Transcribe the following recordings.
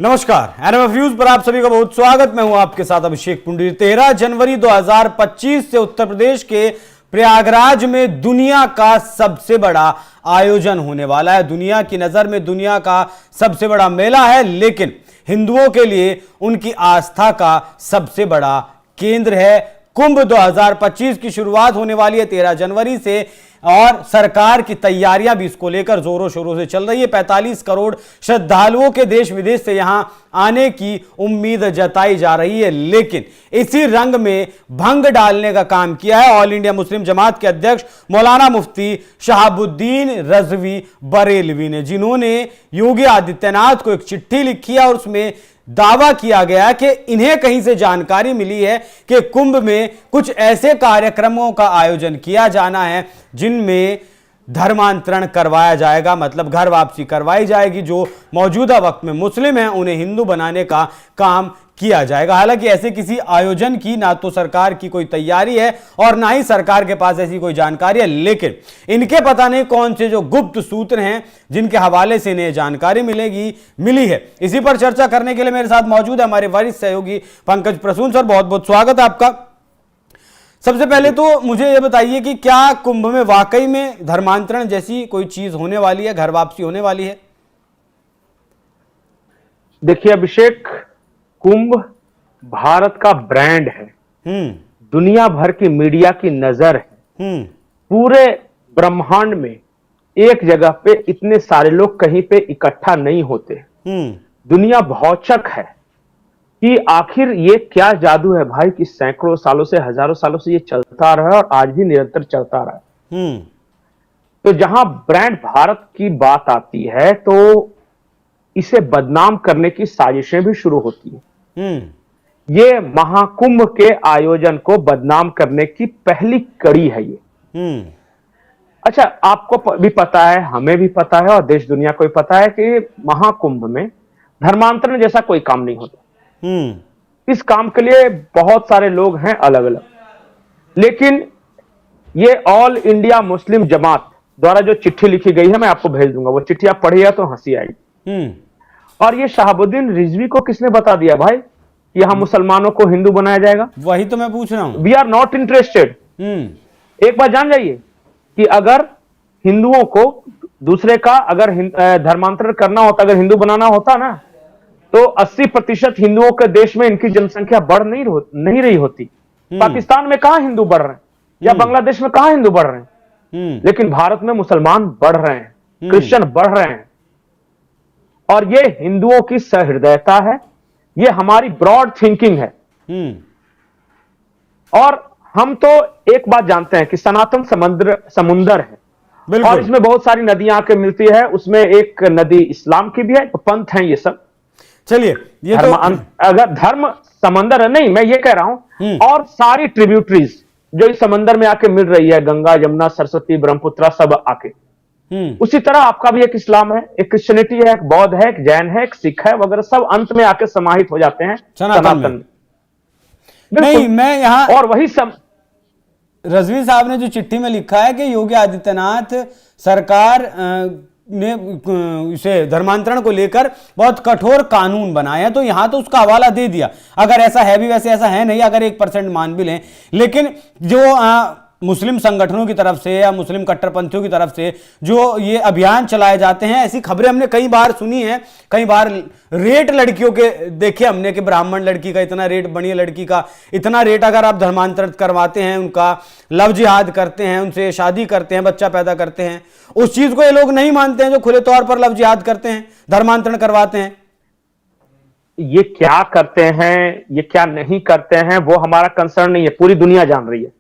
नमस्कार, NMF news पर आप सभी का बहुत स्वागत। मैं हूं आपके साथ अभिषेक पुंडरीक। 13 जनवरी 2025 से उत्तर प्रदेश के प्रयागराज में दुनिया का सबसे बड़ा आयोजन होने वाला है। दुनिया की नजर में दुनिया का सबसे बड़ा मेला है, लेकिन हिंदुओं के लिए उनकी आस्था का सबसे बड़ा केंद्र है। कुंभ 2025 की शुरुआत होने वाली है 13 जनवरी से और सरकार की तैयारियां भी इसको लेकर जोरों शोरों से चल रही है। 45 करोड़ श्रद्धालुओं के देश विदेश से यहां आने की उम्मीद जताई जा रही है, लेकिन इसी रंग में भंग डालने का काम किया है ऑल इंडिया मुस्लिम जमात के अध्यक्ष मौलाना मुफ्ती शहाबुद्दीन रजवी बरेलवी ने, जिन्होंने योगी आदित्यनाथ को एक चिट्ठी लिखी है और उसमें दावा किया गया कि इन्हें कहीं से जानकारी मिली है कि कुंभ में कुछ ऐसे कार्यक्रमों का आयोजन किया जाना है जिनमें धर्मांतरण करवाया जाएगा, मतलब घर वापसी करवाई जाएगी। जो मौजूदा वक्त में मुस्लिम हैं उन्हें हिंदू बनाने का काम किया जाएगा। हालांकि ऐसे किसी आयोजन की ना तो सरकार की कोई तैयारी है और ना ही सरकार के पास ऐसी कोई जानकारी है, लेकिन इनके पता नहीं कौन से जो गुप्त सूत्र हैं जिनके हवाले से इन्हें जानकारी मिली है। इसी पर चर्चा करने के लिए मेरे साथ मौजूद है हमारे वरिष्ठ सहयोगी पंकज प्रसून। सर, बहुत बहुत स्वागत है आपका। सबसे पहले तो मुझे यह बताइए कि क्या कुंभ में वाकई में धर्मांतरण जैसी कोई चीज होने वाली है, घर वापसी होने वाली है? देखिए अभिषेक, कुंभ भारत का ब्रांड है, दुनिया भर की मीडिया की नजर है। पूरे ब्रह्मांड में एक जगह पे इतने सारे लोग कहीं पे इकट्ठा नहीं होते। दुनिया भौचक है कि आखिर ये क्या जादू है भाई कि सैकड़ों सालों से, हजारों सालों से ये चलता रहा और आज भी निरंतर चलता रहा। तो जहां ब्रांड भारत की बात आती है तो इसे बदनाम करने की साजिशें भी शुरू होती है। ये महाकुंभ के आयोजन को बदनाम करने की पहली कड़ी है ये। अच्छा, आपको भी पता है, हमें भी पता है और देश दुनिया को भी पता है कि महाकुंभ में धर्मांतरण जैसा कोई काम नहीं होता। इस काम के लिए बहुत सारे लोग हैं अलग अलग, लेकिन ये ऑल इंडिया मुस्लिम जमात द्वारा जो चिट्ठी लिखी गई है मैं आपको भेज दूंगा, वो चिट्ठी आप पढ़िएगा तो हंसी आएगी। और ये शहाबुद्दीन रिजवी को किसने बता दिया भाई कि यहां मुसलमानों को हिंदू बनाया जाएगा? वही तो मैं पूछ रहा हूं। We are not interested. एक बात जान जाइए कि अगर हिंदुओं को दूसरे का अगर धर्मांतरण करना होता, अगर हिंदू बनाना होता ना, तो 80% हिंदुओं के देश में इनकी जनसंख्या बढ़ नहीं रही होती। पाकिस्तान में कहां हिंदू बढ़ रहे हैं या बांग्लादेश में कहां हिंदू बढ़ रहे हैं, लेकिन भारत में मुसलमान बढ़ रहे हैं, क्रिश्चियन बढ़ रहे हैं। और ये हिंदुओं की सहृदयता है, ये हमारी ब्रॉड थिंकिंग है। और हम तो एक बात जानते हैं कि सनातन समुंदर है और इसमें बहुत सारी नदियां आके मिलती है। उसमें एक नदी इस्लाम की भी है, पंथ है ये सब। चलिए, ये तो अगर धर्म समंदर है, नहीं मैं ये कह रहा हूं, और सारी ट्रिब्यूटरीज जो इस समंदर में आके मिल रही है, गंगा, यमुना, सरस्वती, ब्रह्मपुत्र, सब आके, उसी तरह आपका भी एक इस्लाम है, एक क्रिश्चियनिटी है, एक बौद्ध है, एक जैन है, एक सिख है वगैरह, सब अंत में आके समाहित हो जाते हैं सनातन में। नहीं, मैं यहां और वही रजवी साहब ने जो चिट्ठी में लिखा है कि योगी आदित्यनाथ सरकार ने इसे धर्मांतरण को लेकर बहुत कठोर कानून बनाए हैं, तो यहां तो उसका हवाला दे दिया। अगर ऐसा है भी, वैसे ऐसा है नहीं, अगर 1% मान भी लें, लेकिन जो मुस्लिम संगठनों की तरफ से या मुस्लिम कट्टरपंथियों की तरफ से जो ये अभियान चलाए जाते हैं, ऐसी खबरें हमने कई बार सुनी हैं। कई बार रेट लड़कियों के देखे हमने कि ब्राह्मण लड़की का इतना रेट, बढ़िया लड़की का इतना रेट, अगर आप धर्मांतरित करवाते हैं, उनका लव जिहाद करते हैं, उनसे शादी करते हैं, बच्चा पैदा करते हैं, उस चीज को ये लोग नहीं मानते हैं जो खुले तौर पर लव जिहाद करते हैं, धर्मांतरण करवाते हैं। ये क्या करते हैं, ये क्या नहीं करते हैं, वो हमारा कंसर्न नहीं है, पूरी दुनिया जान रही है।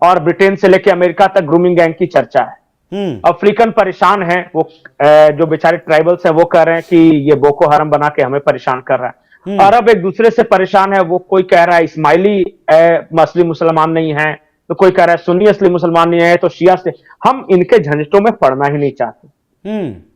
और ब्रिटेन से लेकर अमेरिका तक ग्रूमिंग गैंग की चर्चा है। अफ्रीकन परेशान है, वो जो बेचारे ट्राइबल्स हैं वो कह रहे हैं कि ये बोको हरम बना के हमें परेशान कर रहा है। अरब एक दूसरे से परेशान है, वो कोई कह रहा है इस्माइली असली मुसलमान नहीं है, तो कोई कह रहा है सुन्नी असली मुसलमान नहीं है, तो शिया से। हम इनके झंझटों में पड़ना ही नहीं चाहते।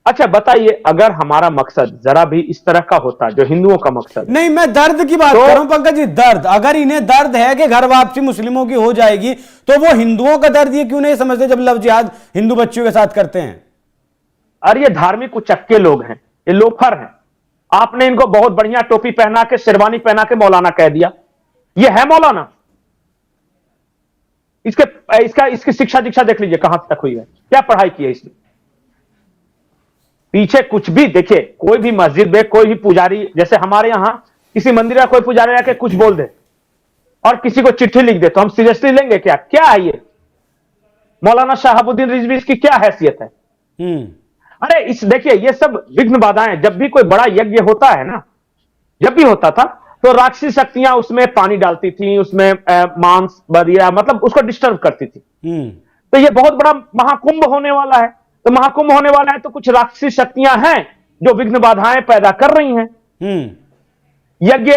अच्छा बताइए, अगर हमारा मकसद जरा भी इस तरह का होता जो हिंदुओं का मकसद, नहीं मैं दर्द की बात कर रहा हूं पंकज जी, दर्द। अगर इन्हें दर्द है कि घर वापसी मुस्लिमों की हो जाएगी, तो वो हिंदुओं का दर्द ये क्यों नहीं समझते जब लव जिहाद हिंदू बच्चियों के साथ करते हैं? अरे ये धार्मिक उचक्के लोग हैं, ये लोफर हैं। आपने इनको बहुत बढ़िया टोपी पहना के, शेरवानी पहना के मौलाना कह दिया। ये है मौलाना? इसकी शिक्षा दीक्षा देख लीजिए कहां तक हुई है, क्या पढ़ाई की है इसने। पीछे कुछ भी देखिए, कोई भी मस्जिद में कोई भी पुजारी, जैसे हमारे यहां किसी मंदिर का कोई पुजारी आके कुछ बोल दे और किसी को चिट्ठी लिख दे तो हम सीरियसली लेंगे क्या? क्या है ये? मौलाना शहाबुद्दीन रिजवी, इसकी क्या हैसियत है? अरे इस देखिए, ये सब विघ्न बाधाएं। जब भी कोई बड़ा यज्ञ होता है ना, जब भी होता था तो राक्षसी शक्तियां उसमें पानी डालती थी, उसमें मांस बदिया, मतलब उसको डिस्टर्ब करती थी। तो ये बहुत बड़ा महाकुंभ होने वाला है, तो महाकुंभ होने वाला है तो कुछ राक्षसी शक्तियां हैं जो विघ्न बाधाएं पैदा कर रही हैं। यज्ञ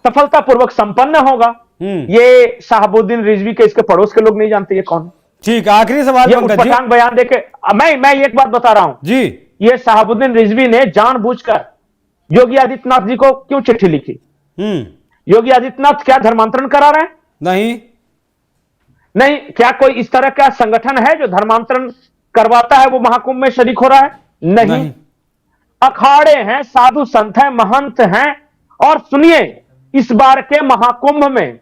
सफलतापूर्वक संपन्न होगा। ये शहाबुद्दीन रिजवी के, इसके पड़ोस के लोग नहीं जानते ये कौन। ठीक, आखिरी सवाल पंकज जी। बयान देके मैं एक बात बता रहा हूं जी, ये शहाबुद्दीन रिजवी ने जानबूझकर योगी आदित्यनाथ जी को क्यों चिट्ठी लिखी? योगी आदित्यनाथ क्या धर्मांतरण करा रहे हैं? नहीं। क्या कोई इस तरह का संगठन है जो धर्मांतरण करवाता है, वो महाकुंभ में शरीक हो रहा है? नहीं। अखाड़े हैं, साधु संत हैं, महंत हैं। और सुनिए, इस बार के महाकुंभ में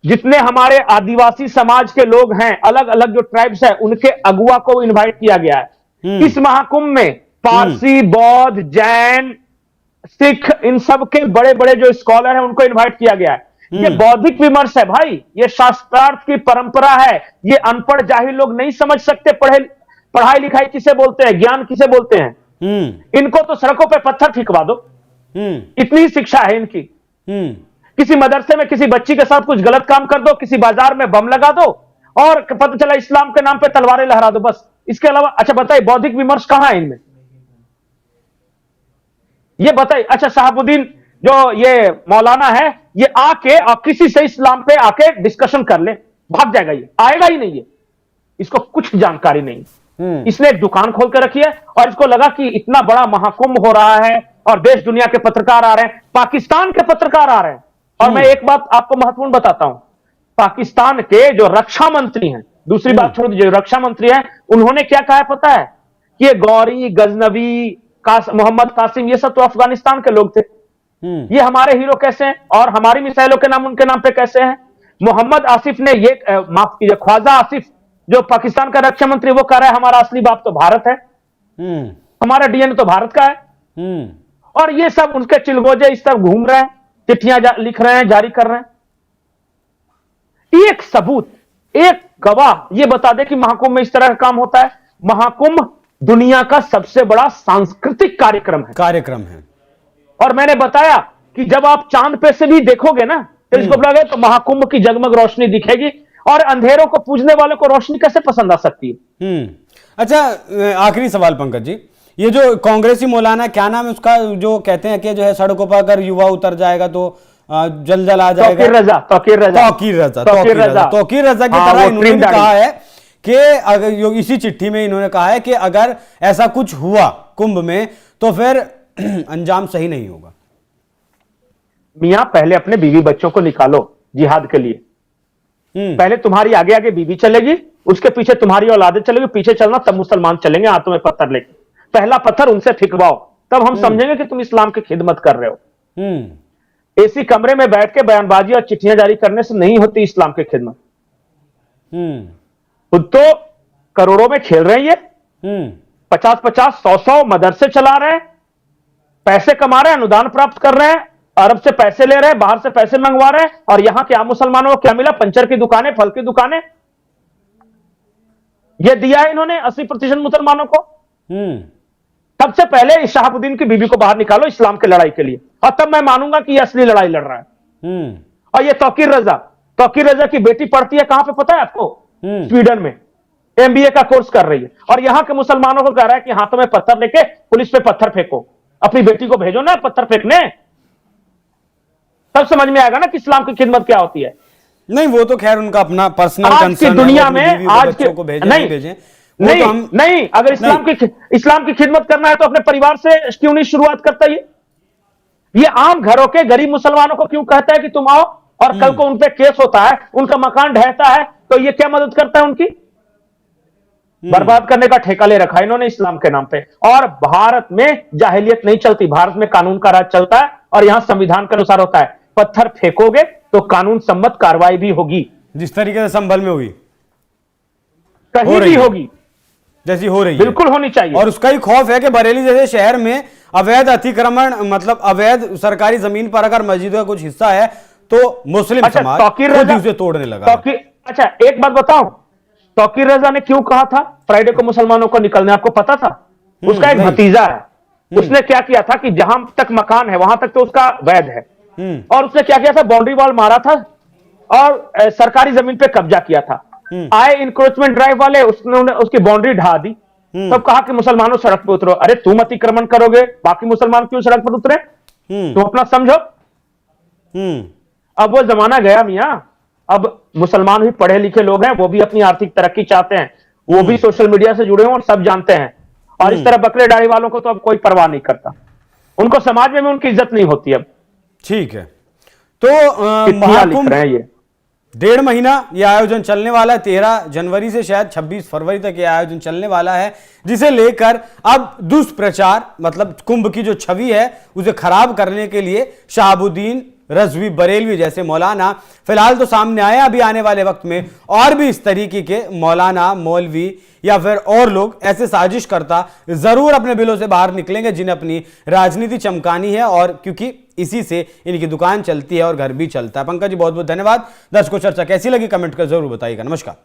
जितने हमारे आदिवासी समाज के लोग हैं, अलग अलग जो ट्राइब्स है, उनके अगुआ को इनवाइट किया गया है। इस महाकुंभ में पारसी, बौद्ध, जैन, सिख, इन सब के बड़े बड़े जो स्कॉलर हैं उनको इनवाइट किया गया है। ये बौद्धिक विमर्श है भाई, ये शास्त्रार्थ की परंपरा है। ये अनपढ़ जाहिल लोग नहीं समझ सकते पढ़ाई लिखाई किसे बोलते हैं, ज्ञान किसे बोलते हैं। इनको तो सड़कों पे पत्थर फेंकवा दो, इतनी शिक्षा है इनकी। किसी मदरसे में किसी बच्ची के साथ कुछ गलत काम कर दो, किसी बाजार में बम लगा दो और पता चला इस्लाम के नाम पे तलवारें लहरा दो, बस। इसके अलावा अच्छा बताइए, बौद्धिक विमर्श कहां है इनमें? ये बताइए। अच्छा, शहाबुद्दीन जो ये मौलाना है, ये आके और किसी से इस्लाम पे आके डिस्कशन कर ले, भाग जाएगा। ये आएगा ही नहीं, ये इसको कुछ जानकारी नहीं। इसने एक दुकान खोल कर रखी है और इसको लगा कि इतना बड़ा महाकुंभ हो रहा है और देश दुनिया के पत्रकार आ रहे हैं, पाकिस्तान के पत्रकार आ रहे हैं। और मैं एक बात आपको महत्वपूर्ण बताता हूं, पाकिस्तान के जो रक्षा मंत्री हैं, दूसरी बात छोड़ दीजिए, रक्षा मंत्री हैं, उन्होंने क्या कहा पता है? कि ये गौरी, गजनवी, मोहम्मद कासिम, ये सब तो अफगानिस्तान के लोग थे। ये हमारे हीरो कैसे हैं और हमारी मिसाइलों के नाम उनके नाम पे कैसे हैं? मोहम्मद आसिफ ने ये माफ कीजिए, ख्वाजा आसिफ जो पाकिस्तान का रक्षा मंत्री, वो कह रहा है हमारा असली बाप तो भारत है, हमारा डीएनए तो भारत का है। और ये सब उनके चिलगोजे इस तरह घूम रहे हैं, चिट्ठियां लिख रहे हैं, जारी कर रहे हैं। एक सबूत, एक गवाह ये बता दे कि महाकुंभ में इस तरह का काम होता है। महाकुंभ दुनिया का सबसे बड़ा सांस्कृतिक कार्यक्रम है। और मैंने बताया कि जब आप चांद पे से भी देखोगे ना टेलीस्कोप लगे, तो महाकुंभ की जगमग रोशनी दिखेगी। और अंधेरों को पूजने वालों को रोशनी कैसे पसंद आ सकती है? अच्छा, आखिरी सवाल पंकज जी, ये जो कांग्रेसी मौलाना, क्या नाम है उसका, जो कहते हैं कि जो है सड़कों पर अगर युवा उतर जाएगा तो जल आ जाएगा, तौकीर रजा की तरह इन्होंने भी कहा है कि अगर इसी चिट्ठी में इन्होंने कहा है कि अगर ऐसा कुछ हुआ कुंभ में तो फिर अंजाम सही नहीं होगा। मियां, पहले अपने बीवी बच्चों को निकालो जिहाद के लिए। पहले तुम्हारी आगे आगे बीवी चलेगी, उसके पीछे तुम्हारी औलादें चलेगी, पीछे चलना तब मुसलमान चलेंगे हाथों में पत्थर लेके। पहला पत्थर उनसे फेंकवाओ, तब हम समझेंगे कि तुम इस्लाम की खिदमत कर रहे हो। एसी कमरे में बैठ के बयानबाजी और चिट्ठियां जारी करने से नहीं होती इस्लाम की खिदमत। खुद तो करोड़ों में खेल रहे हैं ये, 50-50, 100-100 मदरसे चला रहे हैं, पैसे कमा रहे हैं, अनुदान प्राप्त कर रहे हैं, अरब से पैसे ले रहे हैं, बाहर से पैसे मंगवा रहे हैं। और यहां के आम मुसलमानों को क्या मिला? पंचर की दुकानें, फल की दुकानें। यह दिया है इन्होंने 80% मुसलमानों को। सबसे पहले शहाबुद्दीन की बीबी को बाहर निकालो इस्लाम की लड़ाई के लिए, और तब मैं मानूंगा कि यह असली लड़ाई लड़ रहा है। और यह तौकीर रजा की बेटी पढ़ती है कहां पे पता है आपको? स्वीडन में एमबीए का कोर्स कर रही है। और यहां के मुसलमानों को कह रहा है कि हाथों में पत्थर लेके पुलिस पे पत्थर फेंको, अपनी बेटी को भेजो ना पत्थर फेंकने, तब समझ में आएगा ना कि इस्लाम की खिदमत क्या होती है। नहीं, वो तो खैर उनका अपना पर्सनल कंसर्न है, दुनिया में आज के को भेजें नहीं भेजें, नहीं, अगर इस्लाम की खिदमत करना है तो अपने परिवार से क्यों नहीं शुरुआत करता? ये आम घरों के गरीब मुसलमानों को क्यों कहता है कि तुम आओ, और कल को उन पे केस होता है, उनका मकान ढहता है, तो ये क्या मदद करता है उनकी? बर्बाद करने का ठेका ले रखा है इन्होंने इस्लाम के नाम पे। और भारत में जाहिलियत नहीं चलती, भारत में कानून का राज चलता है और यहां संविधान के अनुसार होता है। पत्थर फेंकोगे तो कानून सम्मत कार्रवाई भी होगी, जिस तरीके से संभल में हुई, कहीं भी होगी, जैसी हो रही है, बिल्कुल होनी चाहिए। और उसका ही खौफ है कि बरेली जैसे शहर में अवैध अतिक्रमण, मतलब अवैध सरकारी जमीन पर अगर मस्जिद का कुछ हिस्सा है तो मुस्लिम समाज खुद ही उसे तोड़ने लगा। अच्छा, एक बात बताओ, तौकीर रजा ने क्यों कहा था फ्राइडे को मुसलमानों को निकलने, आपको पता था? उसका एक भतीजा है, उसने क्या किया था कि जहां तक मकान है वहां तक तो उसका वैध है, और उसने क्या किया था, बाउंड्री वॉल मारा था और सरकारी जमीन पे कब्जा किया था। आए इंक्रोचमेंट ड्राइव वाले, उसने उसकी बाउंड्री ढा दी, तब कहा कि मुसलमानों सड़क पे उतरो। अरे तुम अतिक्रमण करोगे, बाकी मुसलमान क्यों सड़क पर उतरे? तुम अपना समझो। अब वो जमाना गया मियां, अब मुसलमान भी पढ़े लिखे लोग हैं, वो भी अपनी आर्थिक तरक्की चाहते हैं, वो भी सोशल मीडिया से जुड़े हुए और सब जानते हैं। और इस तरह बकरे दाढ़ी वालों को तो अब कोई परवाह नहीं करता, उनको समाज में उनकी इज्जत नहीं होती अब। ठीक है, तो महाकुंभ ये 1.5 महीना यह आयोजन चलने वाला है। 13 जनवरी से शायद 26 फरवरी तक यह आयोजन चलने वाला है, जिसे लेकर अब दुष्प्रचार, मतलब कुंभ की जो छवि है उसे खराब करने के लिए शहाबुद्दीन रज़वी बरेलवी जैसे मौलाना फिलहाल तो सामने आए। अभी आने वाले वक्त में और भी इस तरीके के मौलाना, मौलवी या फिर और लोग ऐसे साजिश करता जरूर अपने बिलों से बाहर निकलेंगे, जिन्हें अपनी राजनीति चमकानी है, और क्योंकि इसी से इनकी दुकान चलती है और घर भी चलता है। पंकज जी बहुत बहुत धन्यवाद। दर्शकों, चर्चा कैसी लगी कमेंट कर जरूर बताइएगा। नमस्कार।